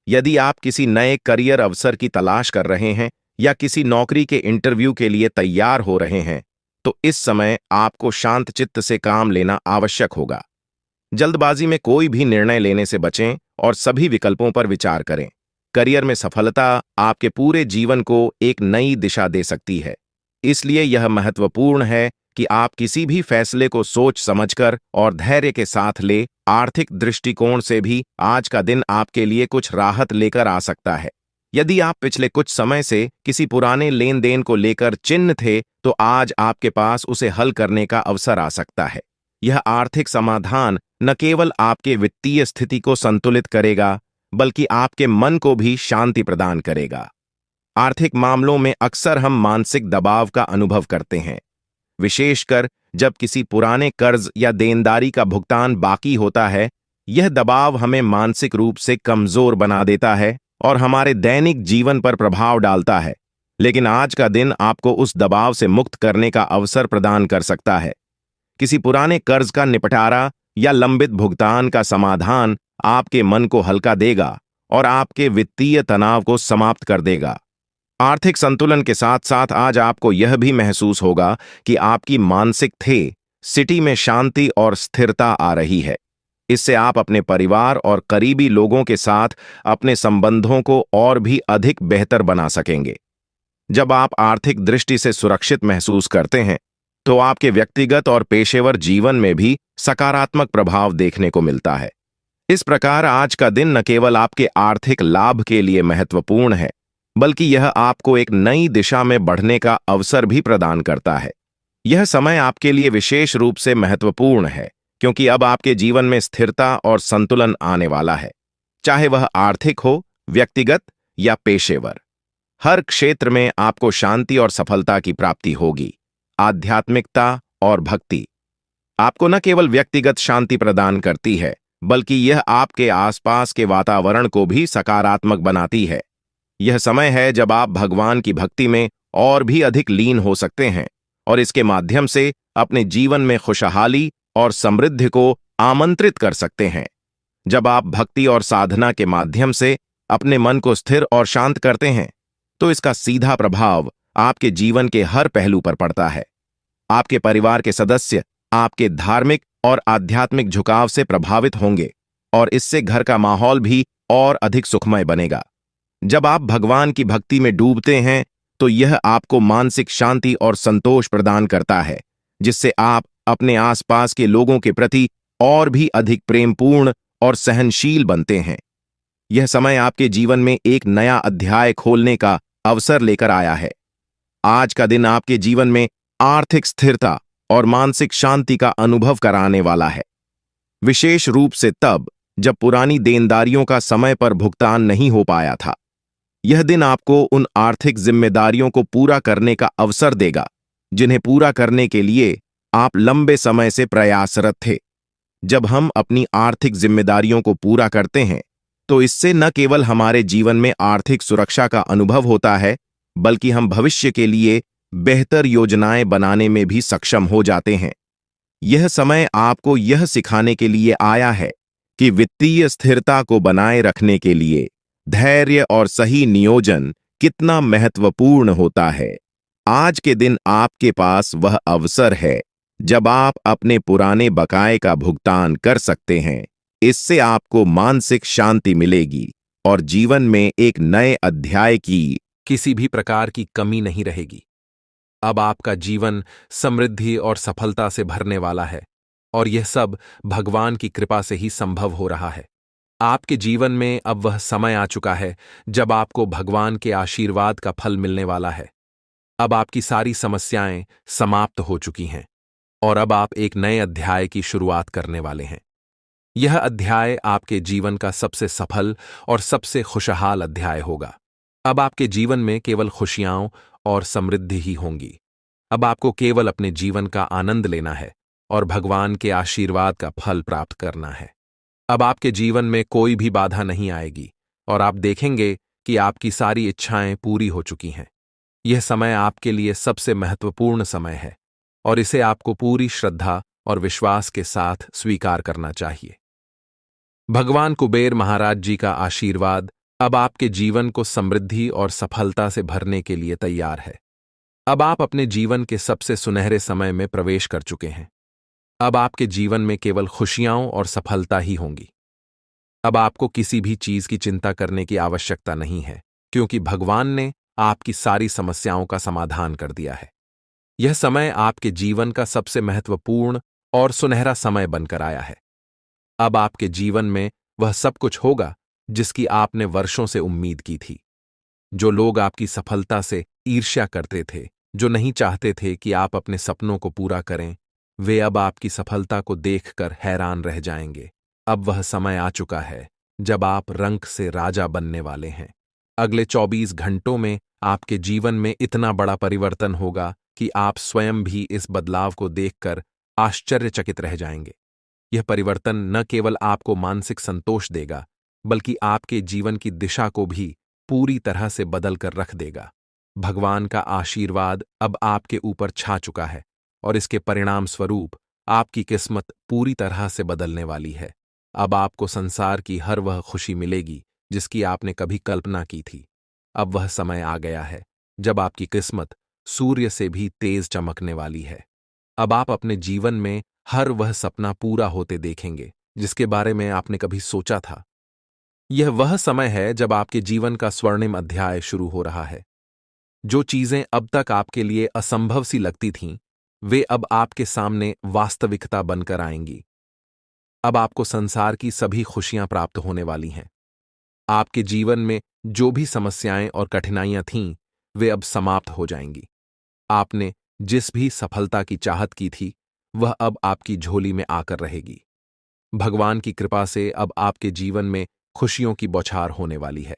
यदि आप किसी नए करियर अवसर की तलाश कर रहे हैं या किसी नौकरी के इंटरव्यू के लिए तैयार हो रहे हैं, तो इस समय आपको शांत चित्त से काम लेना आवश्यक होगा। जल्दबाजी में कोई भी निर्णय लेने से बचें और सभी विकल्पों पर विचार करें। करियर में सफलता आपके पूरे जीवन को एक नई दिशा दे सकती है। इसलिए यह महत्वपूर्ण है कि आप किसी भी फैसले को सोच समझकर और धैर्य के साथ ले। आर्थिक दृष्टिकोण से भी आज का दिन आपके लिए कुछ राहत लेकर आ सकता है। यदि आप पिछले कुछ समय से किसी पुराने लेन देन को लेकर चिंतित थे, तो आज आपके पास उसे हल करने का अवसर आ सकता है। यह आर्थिक समाधान न केवल आपके वित्तीय स्थिति को संतुलित करेगा, बल्कि आपके मन को भी शांति प्रदान करेगा। आर्थिक मामलों में अक्सर हम मानसिक दबाव का अनुभव करते हैं, विशेषकर जब किसी पुराने कर्ज या देनदारी का भुगतान बाकी होता है। यह दबाव हमें मानसिक रूप से कमजोर बना देता है और हमारे दैनिक जीवन पर प्रभाव डालता है। लेकिन आज का दिन आपको उस दबाव से मुक्त करने का अवसर प्रदान कर सकता है। किसी पुराने कर्ज का निपटारा या लंबित भुगतान का समाधान आपके मन को हल्का देगा और आपके वित्तीय तनाव को समाप्त कर देगा। आर्थिक संतुलन के साथ साथ आज आपको यह भी महसूस होगा कि आपकी मानसिक स्थिति में शांति और स्थिरता आ रही है। इससे आप अपने परिवार और करीबी लोगों के साथ अपने संबंधों को और भी अधिक बेहतर बना सकेंगे। जब आप आर्थिक दृष्टि से सुरक्षित महसूस करते हैं, तो आपके व्यक्तिगत और पेशेवर जीवन में भी सकारात्मक प्रभाव देखने को मिलता है। इस प्रकार आज का दिन न केवल आपके आर्थिक लाभ के लिए महत्वपूर्ण है, बल्कि यह आपको एक नई दिशा में बढ़ने का अवसर भी प्रदान करता है। यह समय आपके लिए विशेष रूप से महत्वपूर्ण है, क्योंकि अब आपके जीवन में स्थिरता और संतुलन आने वाला है, चाहे वह आर्थिक हो, व्यक्तिगत या पेशेवर। हर क्षेत्र में आपको शांति और सफलता की प्राप्ति होगी। आध्यात्मिकता और भक्ति आपको न केवल व्यक्तिगत शांति प्रदान करती है, बल्कि यह आपके आसपास के वातावरण को भी सकारात्मक बनाती है। यह समय है जब आप भगवान की भक्ति में और भी अधिक लीन हो सकते हैं और इसके माध्यम से अपने जीवन में खुशहाली और समृद्धि को आमंत्रित कर सकते हैं। जब आप भक्ति और साधना के माध्यम से अपने मन को स्थिर और शांत करते हैं, तो इसका सीधा प्रभाव आपके जीवन के हर पहलू पर पड़ता है। आपके परिवार के सदस्य आपके धार्मिक और आध्यात्मिक झुकाव से प्रभावित होंगे और इससे घर का माहौल भी और अधिक सुखमय बनेगा। जब आप भगवान की भक्ति में डूबते हैं, तो यह आपको मानसिक शांति और संतोष प्रदान करता है, जिससे आप अपने आसपास के लोगों के प्रति और भी अधिक प्रेमपूर्ण और सहनशील बनते हैं। यह समय आपके जीवन में एक नया अध्याय खोलने का अवसर लेकर आया है। आज का दिन आपके जीवन में आर्थिक स्थिरता और मानसिक शांति का अनुभव कराने वाला है, विशेष रूप से तब जब पुरानी देनदारियों का समय पर भुगतान नहीं हो पाया था। यह दिन आपको उन आर्थिक जिम्मेदारियों को पूरा करने का अवसर देगा, जिन्हें पूरा करने के लिए आप लंबे समय से प्रयासरत थे। जब हम अपनी आर्थिक जिम्मेदारियों को पूरा करते हैं, तो इससे न केवल हमारे जीवन में आर्थिक सुरक्षा का अनुभव होता है, बल्कि हम भविष्य के लिए बेहतर योजनाएं बनाने में भी सक्षम हो जाते हैं। यह समय आपको यह सिखाने के लिए आया है कि वित्तीय स्थिरता को बनाए रखने के लिए धैर्य और सही नियोजन कितना महत्वपूर्ण होता है। आज के दिन आपके पास वह अवसर है जब आप अपने पुराने बकाये का भुगतान कर सकते हैं। इससे आपको मानसिक शांति मिलेगी और जीवन में एक नए अध्याय की किसी भी प्रकार की कमी नहीं रहेगी। अब आपका जीवन समृद्धि और सफलता से भरने वाला है और यह सब भगवान की कृपा से ही संभव हो रहा है। आपके जीवन में अब वह समय आ चुका है जब आपको भगवान के आशीर्वाद का फल मिलने वाला है। अब आपकी सारी समस्याएं समाप्त हो चुकी हैं और अब आप एक नए अध्याय की शुरुआत करने वाले हैं। यह अध्याय आपके जीवन का सबसे सफल और सबसे खुशहाल अध्याय होगा। अब आपके जीवन में केवल खुशियां और समृद्धि ही होंगी। अब आपको केवल अपने जीवन का आनंद लेना है और भगवान के आशीर्वाद का फल प्राप्त करना है। अब आपके जीवन में कोई भी बाधा नहीं आएगी और आप देखेंगे कि आपकी सारी इच्छाएं पूरी हो चुकी हैं। यह समय आपके लिए सबसे महत्वपूर्ण समय है और इसे आपको पूरी श्रद्धा और विश्वास के साथ स्वीकार करना चाहिए। भगवान कुबेर महाराज जी का आशीर्वाद अब आपके जीवन को समृद्धि और सफलता से भरने के लिए तैयार है। अब आप अपने जीवन के सबसे सुनहरे समय में प्रवेश कर चुके हैं। अब आपके जीवन में केवल खुशियां और सफलता ही होंगी। अब आपको किसी भी चीज की चिंता करने की आवश्यकता नहीं है, क्योंकि भगवान ने आपकी सारी समस्याओं का समाधान कर दिया है। यह समय आपके जीवन का सबसे महत्वपूर्ण और सुनहरा समय बनकर आया है। अब आपके जीवन में वह सब कुछ होगा जिसकी आपने वर्षों से उम्मीद की थी। जो लोग आपकी सफलता से ईर्ष्या करते थे, जो नहीं चाहते थे कि आप अपने सपनों को पूरा करें, वे अब आपकी सफलता को देखकर हैरान रह जाएंगे। अब वह समय आ चुका है जब आप रंक से राजा बनने वाले हैं। अगले 24 घंटों में आपके जीवन में इतना बड़ा परिवर्तन होगा कि आप स्वयं भी इस बदलाव को देखकर आश्चर्यचकित रह जाएंगे। यह परिवर्तन न केवल आपको मानसिक संतोष देगा, बल्कि आपके जीवन की दिशा को भी पूरी तरह से बदल कर रख देगा। भगवान का आशीर्वाद अब आपके ऊपर छा चुका है और इसके परिणाम स्वरूप आपकी किस्मत पूरी तरह से बदलने वाली है। अब आपको संसार की हर वह खुशी मिलेगी जिसकी आपने कभी कल्पना की थी। अब वह समय आ गया है जब आपकी किस्मत सूर्य से भी तेज चमकने वाली है। अब आप अपने जीवन में हर वह सपना पूरा होते देखेंगे जिसके बारे में आपने कभी सोचा था। यह वह समय है जब आपके जीवन का स्वर्णिम अध्याय शुरू हो रहा है। जो चीजें अब तक आपके लिए असंभव सी लगती थीं, वे अब आपके सामने वास्तविकता बनकर आएंगी। अब आपको संसार की सभी खुशियां प्राप्त होने वाली हैं। आपके जीवन में जो भी समस्याएं और कठिनाइयां थीं, वे अब समाप्त हो जाएंगी। आपने जिस भी सफलता की चाहत की थी, वह अब आपकी झोली में आकर रहेगी। भगवान की कृपा से अब आपके जीवन में खुशियों की बौछार होने वाली है।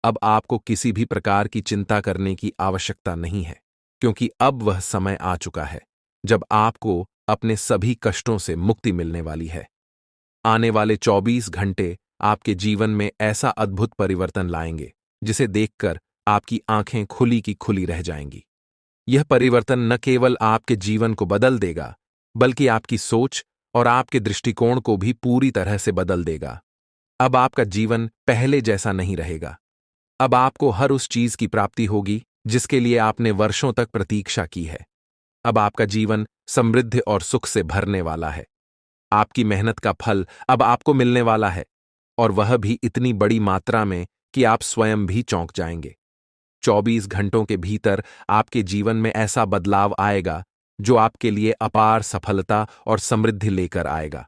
अब आपको किसी भी प्रकार की चिंता करने की आवश्यकता नहीं है, क्योंकि अब वह समय आ चुका है जब आपको अपने सभी कष्टों से मुक्ति मिलने वाली है। आने वाले 24 घंटे आपके जीवन में ऐसा अद्भुत परिवर्तन लाएंगे जिसे देखकर आपकी आंखें खुली की खुली रह जाएंगी। यह परिवर्तन न केवल आपके जीवन को बदल देगा, बल्कि आपकी सोच और आपके दृष्टिकोण को भी पूरी तरह से बदल देगा। अब आपका जीवन पहले जैसा नहीं रहेगा। अब आपको हर उस चीज की प्राप्ति होगी जिसके लिए आपने वर्षों तक प्रतीक्षा की है। अब आपका जीवन समृद्धि और सुख से भरने वाला है। आपकी मेहनत का फल अब आपको मिलने वाला है, और वह भी इतनी बड़ी मात्रा में कि आप स्वयं भी चौंक जाएंगे। 24 घंटों के भीतर आपके जीवन में ऐसा बदलाव आएगा जो आपके लिए अपार सफलता और समृद्धि लेकर आएगा।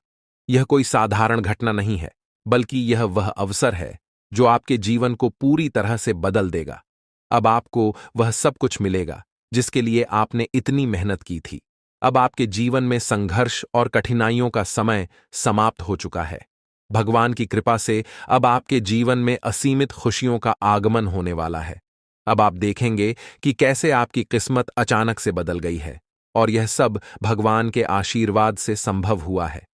यह कोई साधारण घटना नहीं है, बल्कि यह वह अवसर है जो आपके जीवन को पूरी तरह से बदल देगा। अब आपको वह सब कुछ मिलेगा जिसके लिए आपने इतनी मेहनत की थी। अब आपके जीवन में संघर्ष और कठिनाइयों का समय समाप्त हो चुका है। भगवान की कृपा से अब आपके जीवन में असीमित खुशियों का आगमन होने वाला है। अब आप देखेंगे कि कैसे आपकी किस्मत अचानक से बदल गई है, और यह सब भगवान के आशीर्वाद से संभव हुआ है।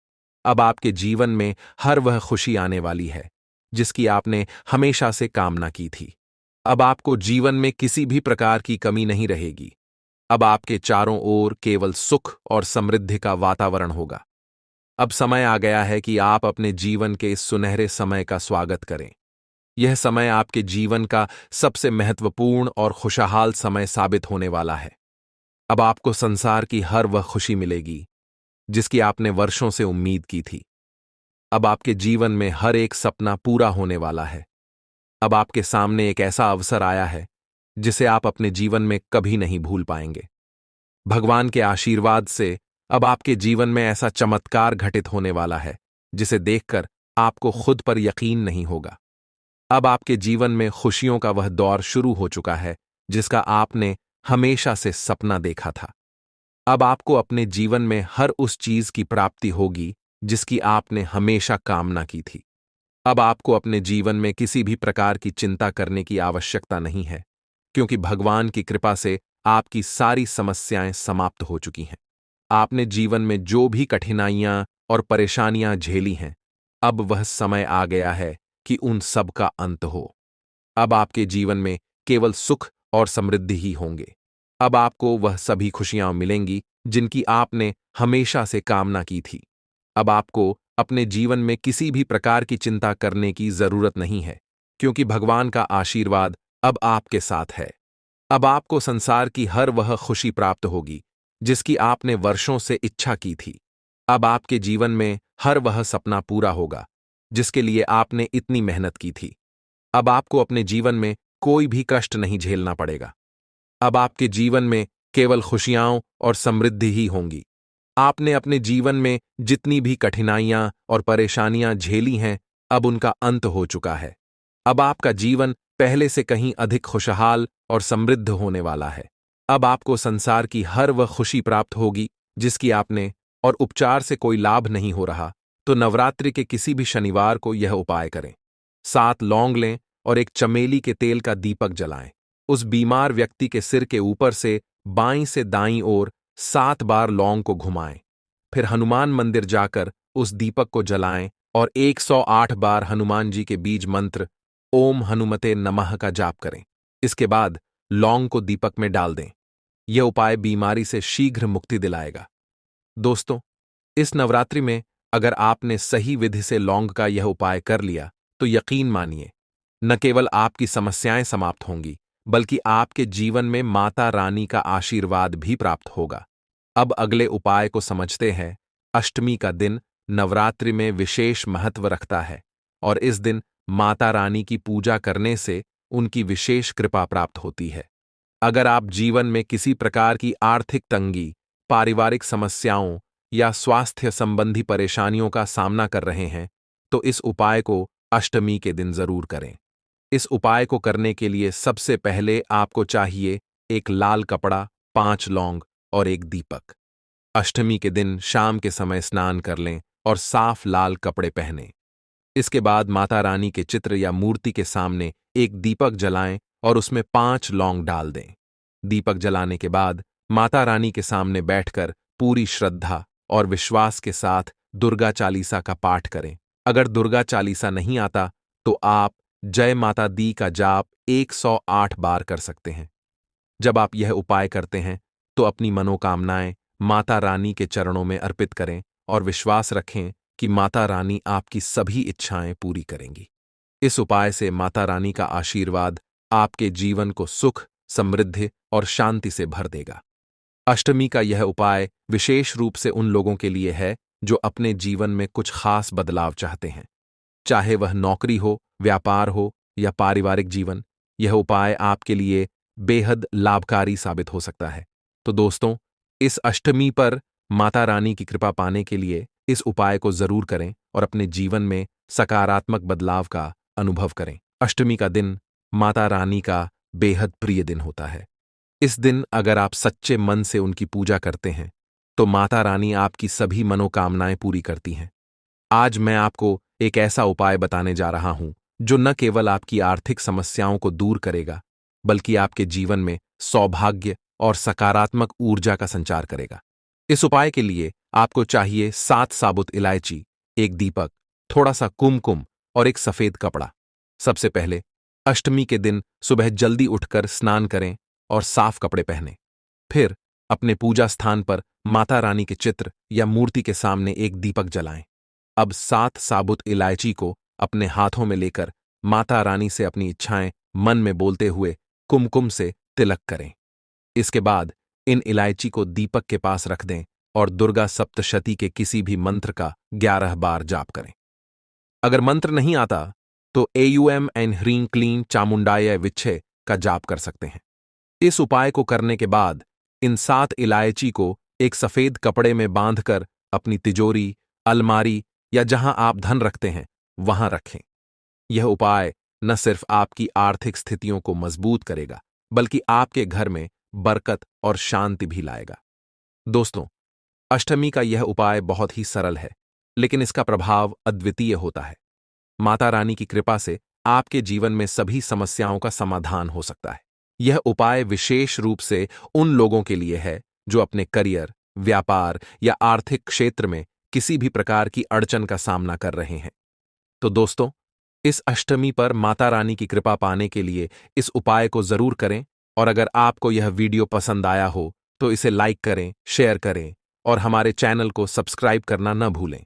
अब आपके जीवन में हर वह खुशी आने वाली है जिसकी आपने हमेशा से कामना की थी। अब आपको जीवन में किसी भी प्रकार की कमी नहीं रहेगी। अब आपके चारों ओर केवल सुख और समृद्धि का वातावरण होगा। अब समय आ गया है कि आप अपने जीवन के इस सुनहरे समय का स्वागत करें। यह समय आपके जीवन का सबसे महत्वपूर्ण और खुशहाल समय साबित होने वाला है। अब आपको संसार की हर वह खुशी मिलेगी जिसकी आपने वर्षों से उम्मीद की थी। अब आपके जीवन में हर एक सपना पूरा होने वाला है। अब आपके सामने एक ऐसा अवसर आया है जिसे आप अपने जीवन में कभी नहीं भूल पाएंगे। भगवान के आशीर्वाद से अब आपके जीवन में ऐसा चमत्कार घटित होने वाला है जिसे देखकर आपको खुद पर यकीन नहीं होगा। अब आपके जीवन में खुशियों का वह दौर शुरू हो चुका है जिसका आपने हमेशा से सपना देखा था। अब आपको अपने जीवन में हर उस चीज की प्राप्ति होगी जिसकी आपने हमेशा कामना की थी। अब आपको अपने जीवन में किसी भी प्रकार की चिंता करने की आवश्यकता नहीं है, क्योंकि भगवान की कृपा से आपकी सारी समस्याएं समाप्त हो चुकी हैं। आपने जीवन में जो भी कठिनाइयां और परेशानियां झेली हैं, अब वह समय आ गया है कि उन सब का अंत हो। अब आपके जीवन में केवल सुख और समृद्धि ही होंगे। अब आपको वह सभी खुशियां मिलेंगी जिनकी आपने हमेशा से कामना की थी। अब आपको अपने जीवन में किसी भी प्रकार की चिंता करने की जरूरत नहीं है, क्योंकि भगवान का आशीर्वाद अब आपके साथ है। अब आपको संसार की हर वह खुशी प्राप्त होगी जिसकी आपने वर्षों से इच्छा की थी। अब आपके जीवन में हर वह सपना पूरा होगा जिसके लिए आपने इतनी मेहनत की थी। अब आपको अपने जीवन में कोई भी कष्ट नहीं झेलना पड़ेगा। अब आपके जीवन में केवल खुशियां और समृद्धि ही होंगी। आपने अपने जीवन में जितनी भी कठिनाइयां और परेशानियां झेली हैं, अब उनका अंत हो चुका है। अब आपका जीवन पहले से कहीं अधिक खुशहाल और समृद्ध होने वाला है। अब आपको संसार की हर वह खुशी प्राप्त होगी जिसकी आपने, और उपचार से कोई लाभ नहीं हो रहा तो नवरात्रि के किसी भी शनिवार को यह उपाय करें। 7 लौंग लें और एक चमेली के तेल का दीपक जलाएं। उस बीमार व्यक्ति के सिर के ऊपर से बाईं से दाईं ओर 7 बार लौंग को घुमाएं। फिर हनुमान मंदिर जाकर उस दीपक को जलाएं और 108 बार हनुमान जी के बीज मंत्र ओम हनुमते नमः का जाप करें। इसके बाद लौंग को दीपक में डाल दें। यह उपाय बीमारी से शीघ्र मुक्ति दिलाएगा। दोस्तों, इस नवरात्रि में अगर आपने सही विधि से लौंग का यह उपाय कर लिया तो यकीन मानिए, न केवल आपकी समस्याएं समाप्त होंगी बल्कि आपके जीवन में माता रानी का आशीर्वाद भी प्राप्त होगा। अब अगले उपाय को समझते हैं। अष्टमी का दिन नवरात्रि में विशेष महत्व रखता है और इस दिन माता रानी की पूजा करने से उनकी विशेष कृपा प्राप्त होती है। अगर आप जीवन में किसी प्रकार की आर्थिक तंगी, पारिवारिक समस्याओं या स्वास्थ्य संबंधी परेशानियों का सामना कर रहे हैं, तो इस उपाय को अष्टमी के दिन जरूर करें। इस उपाय को करने के लिए सबसे पहले आपको चाहिए एक लाल कपड़ा, 5 लौंग और एक दीपक। अष्टमी के दिन शाम के समय स्नान कर लें और साफ लाल कपड़े पहनें। इसके बाद माता रानी के चित्र या मूर्ति के सामने एक दीपक जलाएं और उसमें 5 लौंग डाल दें। दीपक जलाने के बाद माता रानी के सामने बैठकर पूरी श्रद्धा और विश्वास के साथ दुर्गा चालीसा का पाठ करें। अगर दुर्गा चालीसा नहीं आता तो आप जय माता दी का जाप 108 बार कर सकते हैं। जब आप यह उपाय करते हैं तो अपनी मनोकामनाएं माता रानी के चरणों में अर्पित करें और विश्वास रखें कि माता रानी आपकी सभी इच्छाएं पूरी करेंगी। इस उपाय से माता रानी का आशीर्वाद आपके जीवन को सुख, समृद्धि और शांति से भर देगा। अष्टमी का यह उपाय विशेष रूप से उन लोगों के लिए है जो अपने जीवन में कुछ खास बदलाव चाहते हैं, चाहे वह नौकरी हो, व्यापार हो या पारिवारिक जीवन। यह उपाय आपके लिए बेहद लाभकारी साबित हो सकता है। तो दोस्तों, इस अष्टमी पर माता रानी की कृपा पाने के लिए इस उपाय को जरूर करें और अपने जीवन में सकारात्मक बदलाव का अनुभव करें। अष्टमी का दिन माता रानी का बेहद प्रिय दिन होता है। इस दिन अगर आप सच्चे मन से उनकी पूजा करते हैं तो माता रानी आपकी सभी मनोकामनाएं पूरी करती हैं। आज मैं आपको एक ऐसा उपाय बताने जा रहा हूं जो न केवल आपकी आर्थिक समस्याओं को दूर करेगा बल्कि आपके जीवन में सौभाग्य और सकारात्मक ऊर्जा का संचार करेगा। इस उपाय के लिए आपको चाहिए 7 साबुत इलायची, एक दीपक, थोड़ा सा कुमकुम और एक सफेद कपड़ा। सबसे पहले अष्टमी के दिन सुबह जल्दी उठकर स्नान करें और साफ कपड़े पहनें। फिर अपने पूजा स्थान पर माता रानी के चित्र या मूर्ति के सामने एक दीपक जलाएं। अब 7 साबुत इलायची को अपने हाथों में लेकर माता रानी से अपनी इच्छाएं मन में बोलते हुए कुमकुम से तिलक करें। इसके बाद इन इलायची को दीपक के पास रख दें और दुर्गा सप्तशती के किसी भी मंत्र का 11 बार जाप करें। अगर मंत्र नहीं आता तो एयूएम एन ह्रीं क्लीं चामुंडाय विच्छे का जाप कर सकते हैं। इस उपाय को करने के बाद इन 7 इलायची को एक सफेद कपड़े में बांधकर अपनी तिजोरी, अलमारी या जहां आप धन रखते हैं वहां रखें। यह उपाय न सिर्फ आपकी आर्थिक स्थितियों को मजबूत करेगा बल्कि आपके घर में बरकत और शांति भी लाएगा। दोस्तों, अष्टमी का यह उपाय बहुत ही सरल है लेकिन इसका प्रभाव अद्वितीय होता है। माता रानी की कृपा से आपके जीवन में सभी समस्याओं का समाधान हो सकता है। यह उपाय विशेष रूप से उन लोगों के लिए है जो अपने करियर, व्यापार या आर्थिक क्षेत्र में किसी भी प्रकार की अड़चन का सामना कर रहे हैं। तो दोस्तों, इस अष्टमी पर माता रानी की कृपा पाने के लिए इस उपाय को जरूर करें और अगर आपको यह वीडियो पसंद आया हो तो इसे लाइक करें, शेयर करें और हमारे चैनल को सब्सक्राइब करना न भूलें।